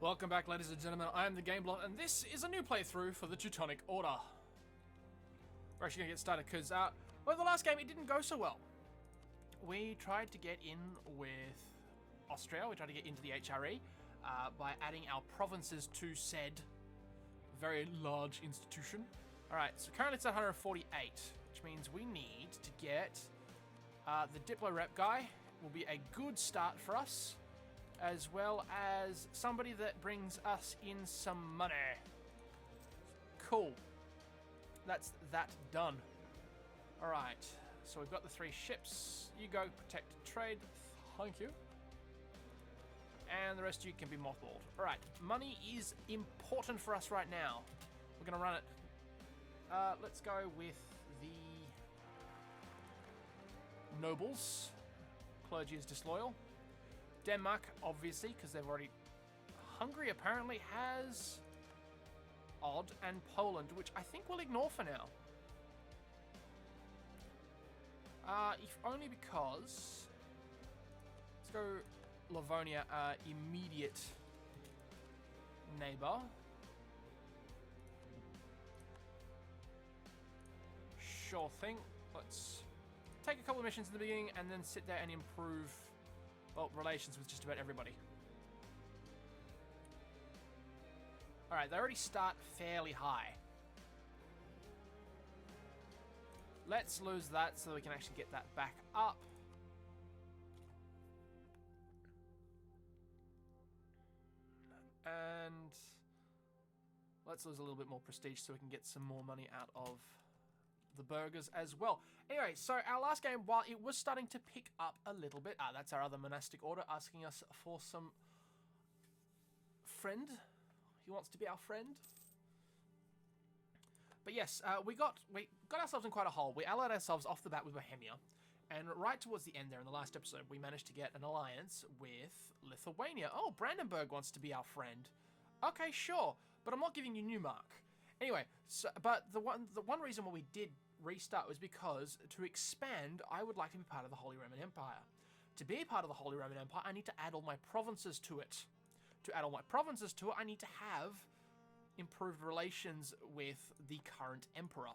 Welcome back, ladies and gentlemen. I am thegameblot, and this is a new playthrough for the Teutonic Order. We're actually going to get started because, well, the last game, it didn't go so well. We tried to get in with Austria. We tried to get into the HRE by adding our provinces to said very large institution. Alright, so currently it's at 148, which means we need to get the Diplo rep guy. Will be a good start for us, as well as somebody that brings us in some money. Cool. That's that done. Alright, so we've got the 3 ships. You go protect trade. Thank you. And the rest of you can be mothballed. Alright, money is important for us right now. We're going to run it. Let's go with the nobles. Clergy is disloyal. Denmark, obviously, because they've already... Hungary apparently has Odd and Poland, which I think we'll ignore for now. If only because... Let's go Livonia, our immediate neighbor. Sure thing. Let's take a couple of missions in the beginning and then sit there and improve, well, relations with just about everybody. Alright, they already start fairly high. Let's lose that so we can actually get that back up. And let's lose a little bit more prestige so we can get some more money out of the burgers as well. Anyway, so our last game, while it was starting to pick up a little bit, that's our other monastic order asking us for some friend. He wants to be our friend. But yes, we got ourselves in quite a hole. We allied ourselves off the bat with Bohemia, and right towards the end there in the last episode, we managed to get an alliance with Lithuania. Oh, Brandenburg wants to be our friend. Okay, sure, but I'm not giving you Neumark. Anyway, but the one reason why we did restart was because to expand, I would like to be part of the Holy Roman Empire. To be part of the Holy Roman Empire, I need to add all my provinces to it. To add all my provinces to it, I need to have improved relations with the current emperor.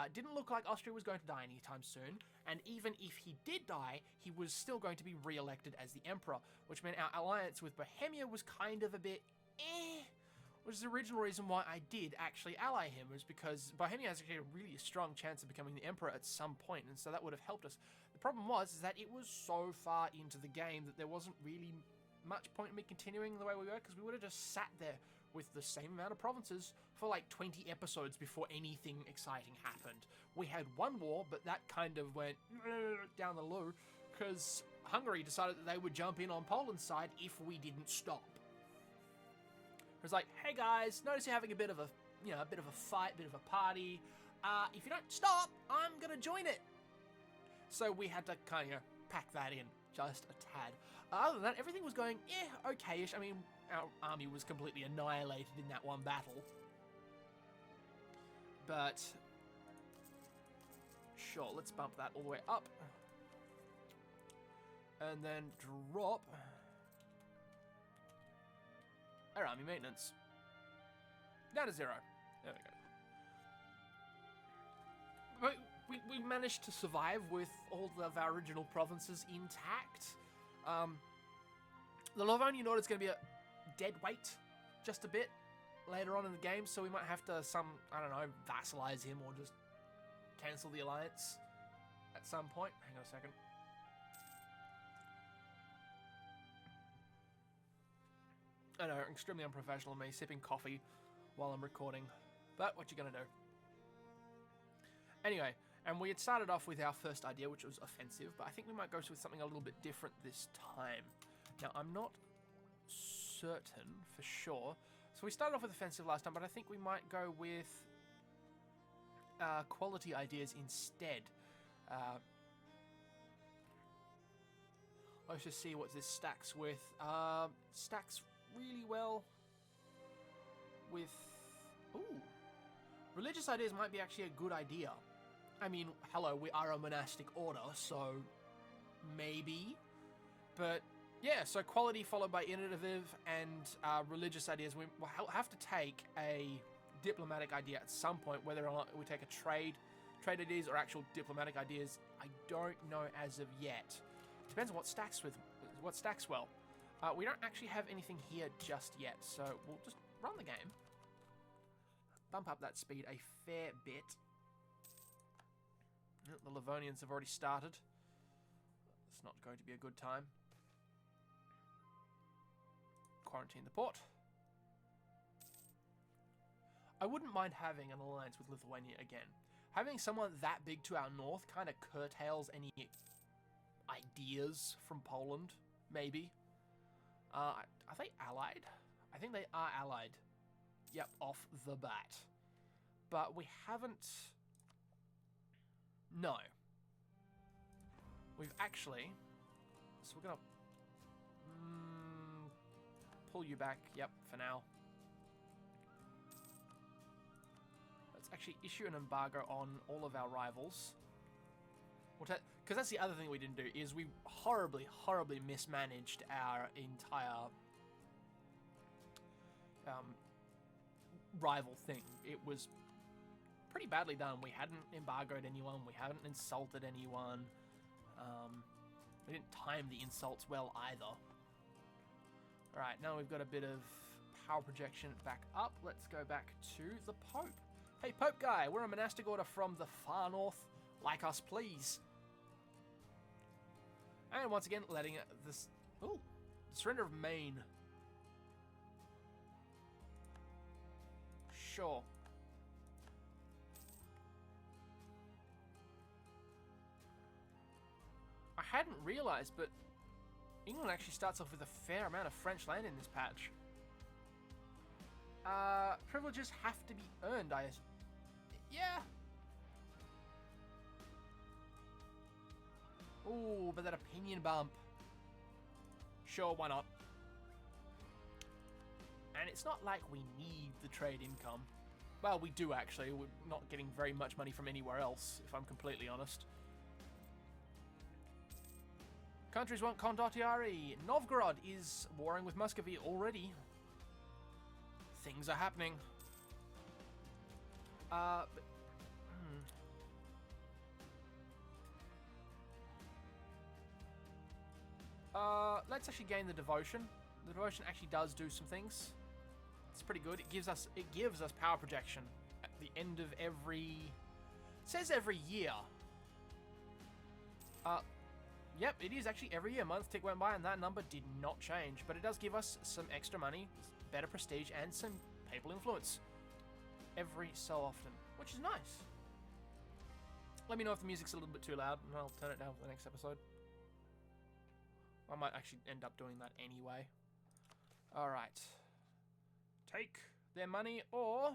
It didn't look like Austria was going to die anytime soon, and even if he did die, he was still going to be re-elected as the emperor, which meant our alliance with Bohemia was kind of a bit which is the original reason why I did actually ally him, was because Bohemia has actually a really strong chance of becoming the emperor at some point, and so that would have helped us. The problem was that it was so far into the game that there wasn't really much point in me continuing the way we were, because we would have just sat there with the same amount of provinces for like 20 episodes before anything exciting happened. We had one war, but that kind of went down the low, because Hungary decided that they would jump in on Poland's side if we didn't stop. It was like, hey guys, notice you're having a bit of a, a bit of a fight, bit of a party. If you don't stop, I'm gonna join it. So we had to kind of pack that in just a tad. Other than that, everything was going, okay-ish. I mean, our army was completely annihilated in that one battle. But sure, let's bump that all the way up. And then drop our army maintenance down to 0. There we go. But we managed to survive with all of our original provinces intact. The Livonian Order is going to be a dead weight just a bit later on in the game, so we might have to vassalize him or just cancel the alliance at some point. Hang on a second. I know, extremely unprofessional of me, sipping coffee while I'm recording. But what you gonna do? Anyway, and we had started off with our first idea, which was offensive, but I think we might go with something a little bit different this time. Now, I'm not certain for sure. So we started off with offensive last time, but I think we might go with quality ideas instead. Let's just see what this stacks with. Stacks really well with... Ooh. Religious ideas might be actually a good idea. I mean, hello, we are a monastic order, so maybe. But Yeah, so quality followed by innovative and religious ideas. We will have to take a diplomatic idea at some point, whether or not we take a trade ideas or actual diplomatic ideas. I don't know as of yet. Depends on what stacks well. We don't actually have anything here just yet, so we'll just run the game. Bump up that speed a fair bit. The Livonians have already started. It's not going to be a good time. Quarantine the port. I wouldn't mind having an alliance with Lithuania again. Having someone that big to our north kind of curtails any ideas from Poland, maybe. Are they allied? I think they are allied. Yep, off the bat. But we haven't... No. We've actually... So we're going to... pull you back. Yep, for now. Let's actually issue an embargo on all of our rivals. Because that's the other thing we didn't do, is we horribly, horribly mismanaged our entire rival thing. It was pretty badly done. We hadn't embargoed anyone. We hadn't insulted anyone. We didn't time the insults well either. Alright, now we've got a bit of power projection back up. Let's go back to the Pope. Hey, Pope guy, we're a monastic order from the far north. Like us, please. And once again, letting this... Ooh, the surrender of Maine. Sure. I hadn't realized, but England actually starts off with a fair amount of French land in this patch. Privileges have to be earned, yeah. Ooh, but that opinion bump. Sure, why not? And it's not like we need the trade income. Well, we do actually. We're not getting very much money from anywhere else, if I'm completely honest. Countries want condottieri. Novgorod is warring with Muscovy already. Things are happening. Let's actually gain the devotion. The devotion actually does do some things. It's pretty good. It gives us power projection at the end of every... It says every year. Yep, it is actually every year. Month tick went by and that number did not change. But it does give us some extra money, better prestige, and some papal influence. Every so often, which is nice. Let me know if the music's a little bit too loud, and I'll turn it down for the next episode. I might actually end up doing that anyway. Alright. Take their money, or...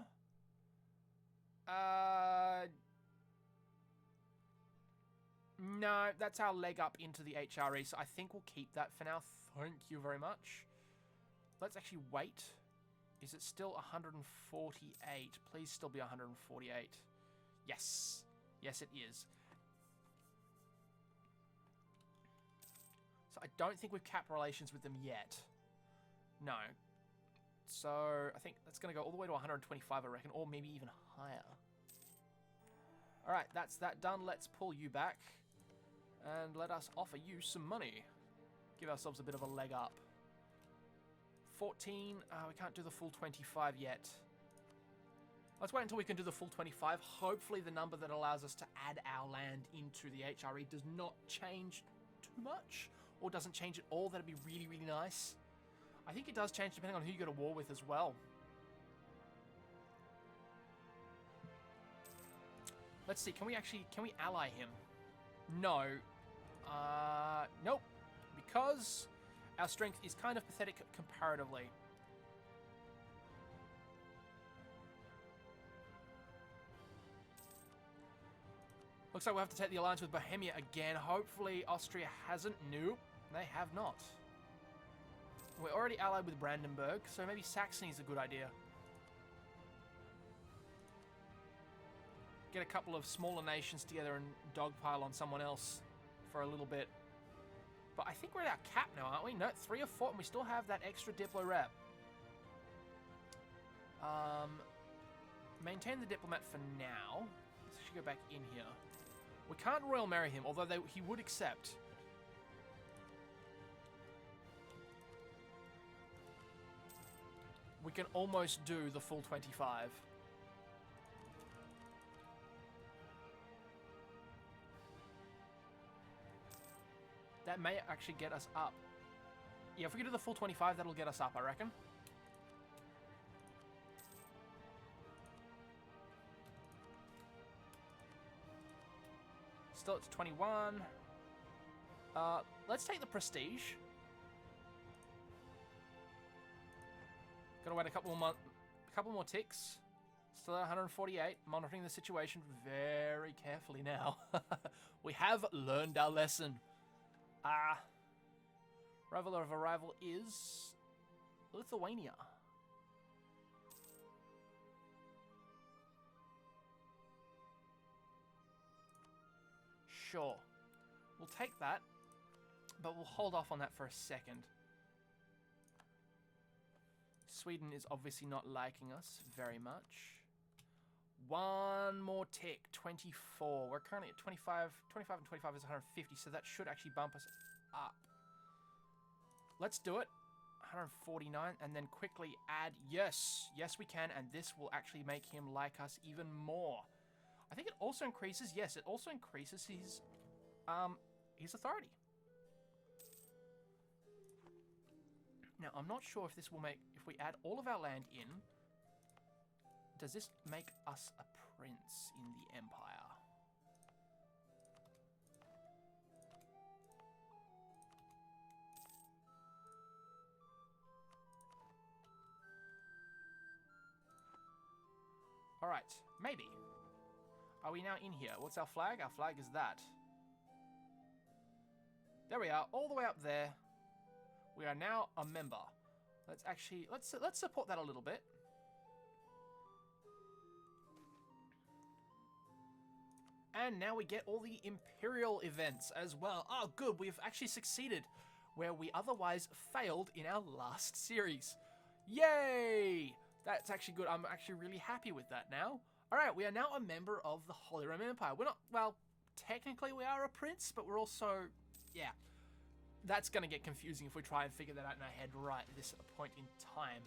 No, that's our leg up into the HRE, so I think we'll keep that for now. Thank you very much. Let's actually wait. Is it still 148? Please still be 148. Yes. Yes, it is. So I don't think we've capped relations with them yet. No. So I think that's going to go all the way to 125, I reckon, or maybe even higher. All right, that's that done. Let's pull you back and let us offer you some money. Give ourselves a bit of a leg up. 14. We can't do the full 25 yet. Let's wait until we can do the full 25. Hopefully the number that allows us to add our land into the HRE does not change too much, or doesn't change at all. That'd be really, really nice. I think it does change depending on who you go to war with as well. Let's see, can we ally him? No. Nope. Because our strength is kind of pathetic comparatively. Looks like we'll have to take the alliance with Bohemia again. Hopefully Austria hasn't. Nope, they have not. We're already allied with Brandenburg, so maybe Saxony's a good idea. Get a couple of smaller nations together and dogpile on someone else for a little bit. But I think we're at our cap now, aren't we? No, 3 or 4, and we still have that extra Diplo rep. Maintain the diplomat for now. Let's actually go back in here. We can't Royal Marry him, although he would accept. We can almost do the full 25. That may actually get us up. Yeah, if we can do the full 25, that'll get us up, I reckon. Still at 21. Let's take the prestige. Gotta wait a couple more ticks. Still at 148. Monitoring the situation very carefully now. We have learned our lesson. Rival of arrival is Lithuania. Sure. We'll take that, but we'll hold off on that for a second. Sweden is obviously not liking us very much. One more tick, 24. We're currently at 25. 25 and 25 is 150, so that should actually bump us up. Let's do it. 149, and then quickly add, yes, we can, and this will actually make him like us even more. I think it also increases, yes, it also increases his authority. Now, I'm not sure if this will make, if we add all of our land in, does this make us a prince in the empire? All right, maybe. Are we now in here? What's our flag? Our flag is that. There we are, all the way up there. We are now a member. Let's actually, let's support that a little bit. And now we get all the Imperial events as well. Oh, good, we've actually succeeded where we otherwise failed in our last series. Yay! That's actually good. I'm actually really happy with that now. All right, we are now a member of the Holy Roman Empire. We're not, well, technically we are a prince, but we're also, yeah. That's going to get confusing if we try and figure that out in our head right at this point in time.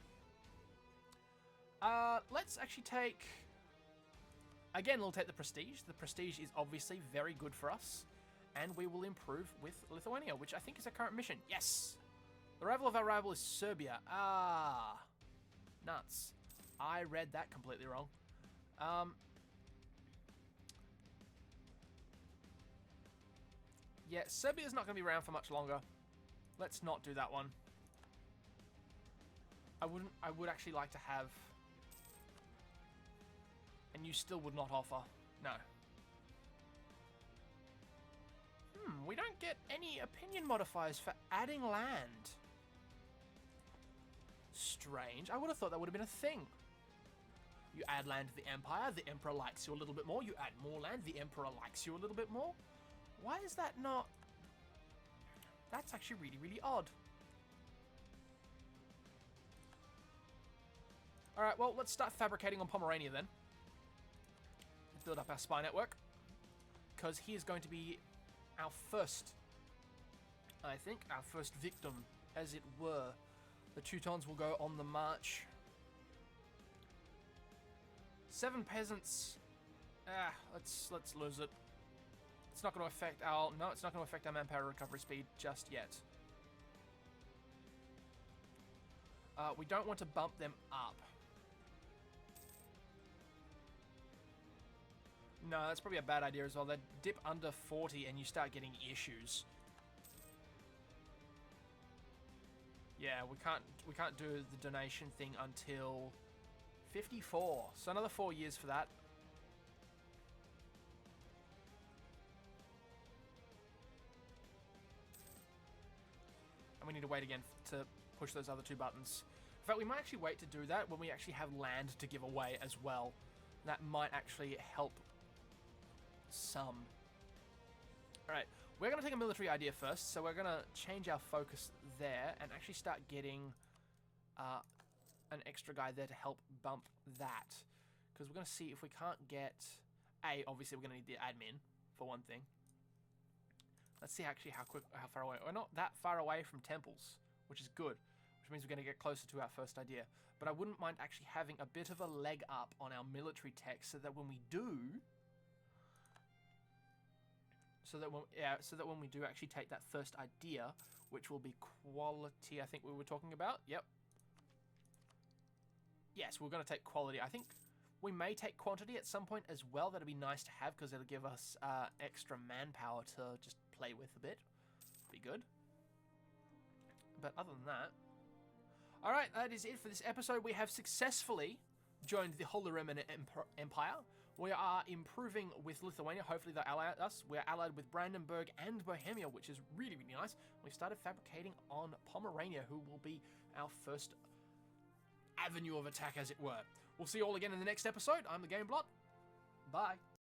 Let's actually take... Again, we'll take the prestige. The prestige is obviously very good for us. And we will improve with Lithuania, which I think is our current mission. Yes! The rival of our rival is Serbia. Ah. Nuts. I read that completely wrong. Yeah, Serbia's not going to be around for much longer. Let's not do that one. I would actually like to have... And you still would not offer. No. We don't get any opinion modifiers for adding land. Strange. I would have thought that would have been a thing. You add land to the Empire, the Emperor likes you a little bit more. You add more land, the Emperor likes you a little bit more. Why is that not... That's actually really, really odd. Alright, well, let's start fabricating on Pomerania then. Build up our spy network. Because he is going to be our first, I think, our first victim, as it were. The Teutons will go on the march. 7 peasants. Let's lose it. It's not going to affect our... No, it's not going to affect our manpower recovery speed just yet. We don't want to bump them up. No, that's probably a bad idea as well. They dip under 40 and you start getting issues. Yeah, we can't do the donation thing until 54. So another 4 years for that. And we need to wait again to push those other 2 buttons. In fact, we might actually wait to do that when we actually have land to give away as well. That might actually help some. Alright, we're going to take a military idea first. So we're going to change our focus there and actually start getting an extra guy there to help bump that. Because we're going to see if we can't get... obviously we're going to need the admin, for one thing. Let's see actually how far away... We're not that far away from temples, which is good. Which means we're going to get closer to our first idea. But I wouldn't mind actually having a bit of a leg up on our military tech so that when we do... So that when we do actually take that first idea, which will be quality, I think we were talking about. Yep. Yes, we're going to take quality. I think we may take quantity at some point as well. That'd be nice to have because it'll give us extra manpower to just play with a bit. Be good. But other than that... Alright, that is it for this episode. We have successfully joined the Holy Roman Empire. We are improving with Lithuania. Hopefully they'll ally us. We're allied with Brandenburg and Bohemia, which is really, really nice. We've started fabricating on Pomerania, who will be our first avenue of attack, as it were. We'll see you all again in the next episode. I'm the Gameblot. Bye.